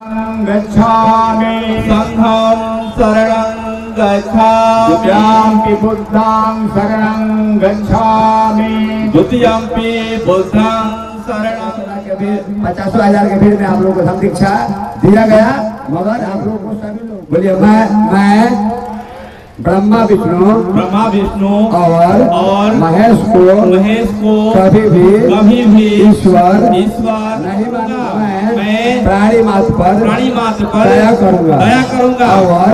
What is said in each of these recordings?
गच्छामि संघं शरणं गच्छामि द्वितीयंपि बुद्धं शरणं गच्छामि द्वितीयंपि बुद्धं शरणं। 50,000 के भीड़ में आप लोगों को धम्म दीक्षा दिया गया, मगर आप लोगों को सभी लोग बोलिए मैं ब्रह्मा विष्णु और महेश को कभी भी ईश्वर नहीं मानूंगा। मैं प्राणी मात्र पर दया करूंगा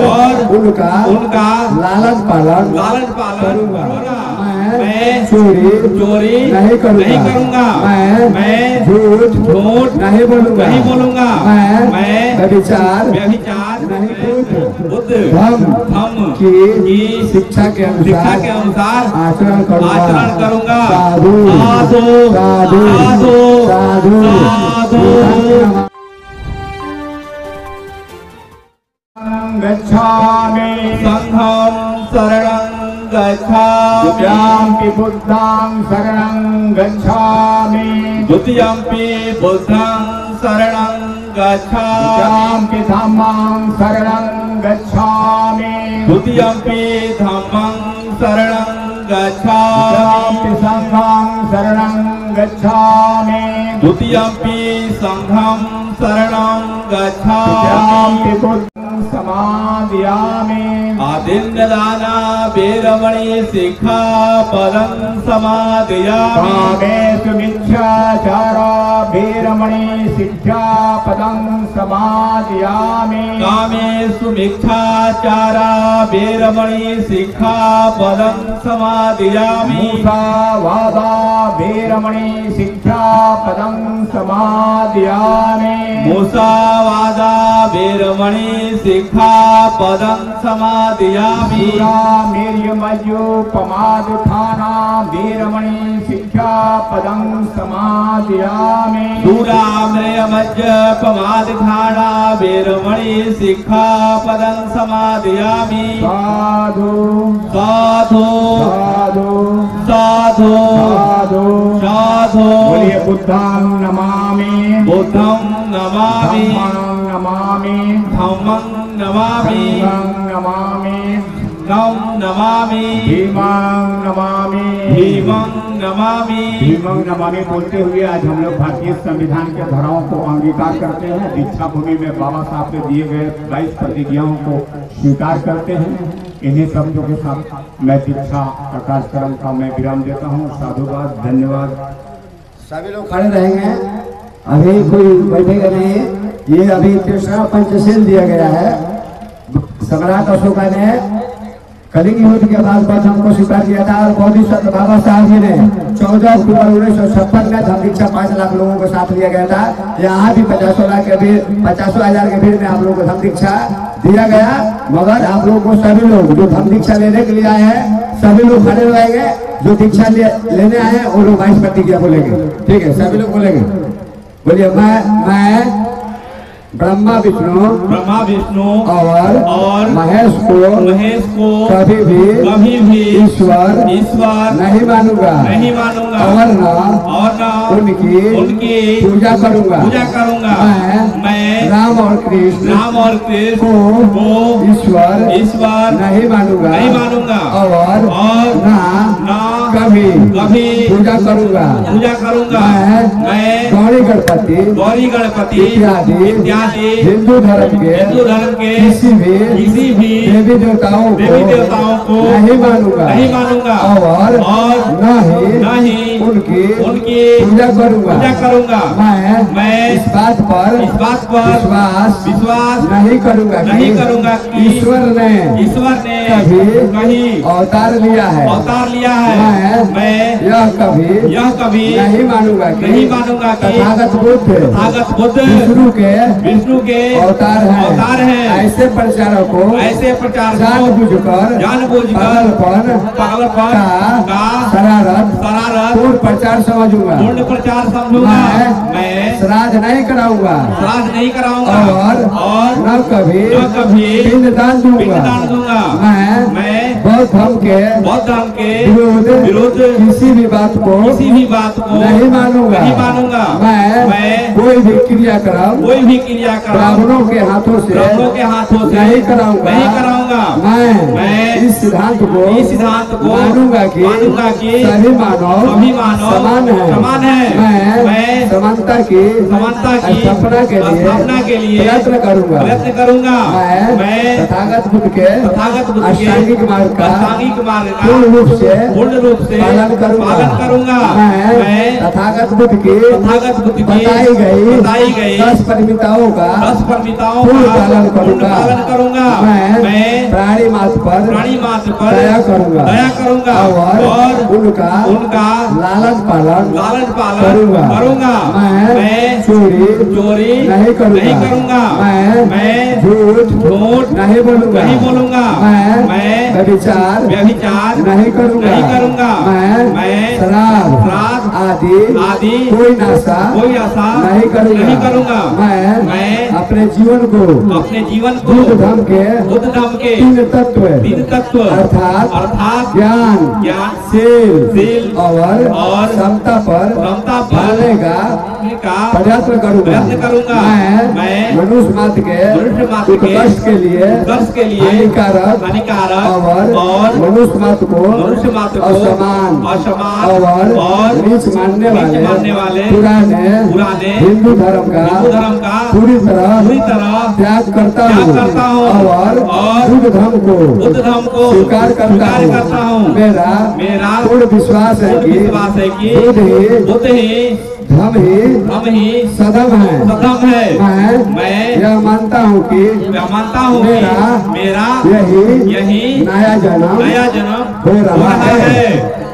और उनका लालन पालन करूंगा। मैं चोरी नहीं करूंगा। मैं झूठ नहीं बोलूंगा। मैं व्यभिचार नहीं धर्म की शिक्षा के अनुसार आचरण करूंगा। साधु गच्छामि संघं शरणं गच्छामि द्वितीयंपि बुद्धं शरणं गच्छामि द्वितीयंपि बुद्धं शरणं गच्छामि द्वितीयंपि धम्मं शरणं गच्छामि द्वितीयंपि धम्मं शरणं गच्छामि द्वितीयंपि संघं शरणं गच्छामि द्वितीयंपि संघं शरणं गच्छामि द्वितीयंपि बुद्धं समादयामि आदिन्यदाना वीरमणि सिक्खापदं समादयामि कामेषु मिथ्याचारा वीरमणि सिक्खापदं समादयामि कामेषु मिथ्याचारा वीरमणि सिक्खापदं समादयामि मूसावादा वीरमणि सिक्खापदं समादयामि मूसावादा वीरमणि सिक्खापदं समादयामि सूरामेर्यमयोपमादुत्थाना वीरमणि सिक्खापदं समादयामि सूरामेर्यमयोपमादुत्थाना वीरमणि सिक्खापदं समादयामि साधु साधु साधु साधु साधु बोलिए बुद्धं नमामि बुद्धं नमामि धम्मं नमामि धम्मं नमामि संघं नमामि नम नमामि भीमं नमामि भीमं नमामि बोलते हुए आज हम लोग भारतीय संविधान के धाराओं को अंगीकार करते हैं। दीक्षा भूमि में बाबा साहब से दिए गए 22 प्रतिज्ञाओं को स्वीकार करते हैं। इन्हीं शब्दों के साथ मैं दीक्षा का कार्यक्रम का मैं विराम देता हूँ। साधुवाद, धन्यवाद। सभी लोग खड़े रहेंगे, अभी कोई बैठेगा नहीं। ये अभी तीसरा पंचशील दिया गया है। सम्राट अशोका ने कलिंग युद्ध के बाद हमको स्वीकार किया था और बोधिसत्व बाबा साहब जी ने 14 अक्टूबर 1956 में धम्म दीक्षा 5 लाख लोगों को साथ लिया गया था। यहाँ भी 50,000 के भीड़ में आप लोगों को धम्म दीक्षा दिया गया, मगर आप लोगों को सभी लोग जो धम्म दीक्षा लेने के लिए आए हैं सभी लोग खड़े रहेंगे। जो दीक्षा लेने आए हैं वो लोग 22 प्रतिज्ञा बोलेंगे, ठीक है? सभी लोग बोलेंगे। बोलिए मैं ब्रह्मा विष्णु और महेश को कभी भी ईश्वर नहीं मानूंगा और न उनकी पूजा करूंगा। मैं राम और कृष्ण को ईश्वर नहीं मानूंगा और न कभी पूजा करूंगा। मैं गौरी गणपति इत्यादि हिंदू धर्म के किसी भी देवी देवताओं को नहीं मानूंगा और न ही उनकी पूजा करूंगा। मैं इस बात पर विश्वास नहीं करूंगा कि ईश्वर ने कभी अवतार लिया है। मैं यह कभी नहीं मानूंगा कि तथागत बुद्ध विष्णु के अवतार है। ऐसे प्रचारक को जानबूझकर पागलपन का शरारत पूर्ण प्रचार समझूंगा। मैं श्राद्ध नहीं कराऊंगा और न न कभी पिंडदान दूंगा। मैं बौद्ध धर्म के विरुद्ध किसी भी बात को नहीं मानूंगा। मैं कोई भी क्रियाक्रम ब्राह्मणों के हाथों से नहीं कराऊंगा। मैं इस सिद्धांत को मानूंगा कि सभी मानव समान है। मैं समानता की स्थापना के लिए प्रयत्न करूंगा। मैं तथागत बुद्ध के अष्टांगिक मार्ग का पूर्ण रूप से पालन करूंगा। मैं तथागत बुद्ध की बताई गई 10 परिमिताओं का पूर्ण पालन करूंगा। मैं प्राणी मात्र पर दया करूंगा और उनका लालन पालन करूंगा। मैं चोरी नहीं करूंगा। मैं झूठ नहीं बोलूंगा। मैं व्यभिचार नहीं करूंगा। मैं शराब आदि कोई नशा नहीं करूंगा। मैं अपने जीवन को बुद्ध धर्म के 3 तत्व अर्थात ज्ञान, शील और समता पर ढालने का प्रयत्न करूंगा। मैं मनुष्य मात्र के उत्कर्ष के लिए हानिकारक और मनुष्य मात्र को असमान और नीच मानने वाले पुराने हिंदू धर्म का पूरी तरह त्याग करता हूँ और बुद्ध धर्म को स्वीकार करता हूँ। मेरा पूर्ण विश्वास है कि बुद्ध ही हम ही सदम है। मैं यह मानता हूँ कि मेरा यही नया जन्म हो रहा है।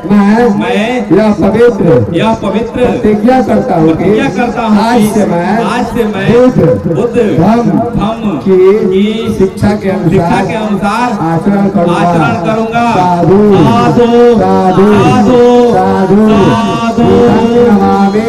मैं यह पवित्र प्रतिज्ञा करता हूँ कि आज से मैं बुद्ध धर्म की शिक्षा के अनुसार आचरण करूंगा। साधु साधु साधु नमामि